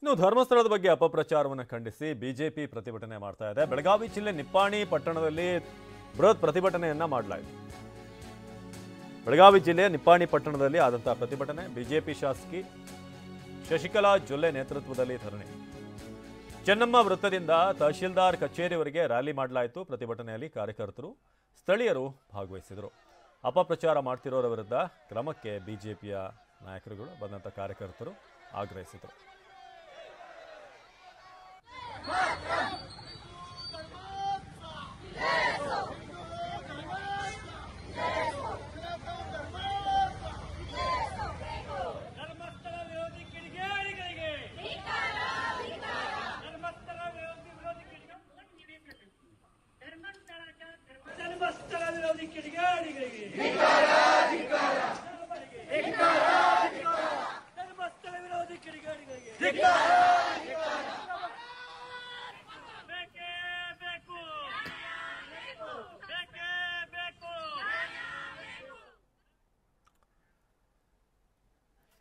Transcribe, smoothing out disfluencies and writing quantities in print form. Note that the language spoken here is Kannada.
ಇನ್ನು ಧರ್ಮಸ್ಥಳದ ಬಗ್ಗೆ ಅಪಪ್ರಚಾರವನ್ನು ಖಂಡಿಸಿ ಬಿಜೆಪಿ ಪ್ರತಿಭಟನೆ ಮಾಡ್ತಾ ಇದೆ. ಬೆಳಗಾವಿ ಜಿಲ್ಲೆ ನಿಪ್ಪಾಣಿ ಪಟ್ಟಣದಲ್ಲಿ ಬೃಹತ್ ಪ್ರತಿಭಟನೆಯನ್ನ ಮಾಡಲಾಯಿತು. ಬೆಳಗಾವಿ ಜಿಲ್ಲೆಯ ನಿಪ್ಪಾಣಿ ಪಟ್ಟಣದಲ್ಲಿ ಆದಂತಹ ಪ್ರತಿಭಟನೆ, ಬಿಜೆಪಿ ಶಾಸಕಿ ಶಶಿಕಲಾ ಜೊಲ್ಲೆ ನೇತೃತ್ವದಲ್ಲಿ ಧರಣಿ. ಚೆನ್ನಮ್ಮ ವೃತ್ತದಿಂದ ತಹಶೀಲ್ದಾರ್ ಕಚೇರಿವರೆಗೆ ರ್ಯಾಲಿ ಮಾಡಲಾಯಿತು. ಪ್ರತಿಭಟನೆಯಲ್ಲಿ ಕಾರ್ಯಕರ್ತರು, ಸ್ಥಳೀಯರು ಭಾಗವಹಿಸಿದರು. ಅಪಪ್ರಚಾರ ಮಾಡ್ತಿರೋರ ವಿರುದ್ಧ ಕ್ರಮಕ್ಕೆ ಬಿಜೆಪಿಯ ನಾಯಕರುಗಳು, ಬಂದಂಥ ಕಾರ್ಯಕರ್ತರು ಆಗ್ರಹಿಸಿದರು. ಧಿಕ್ಕಾರ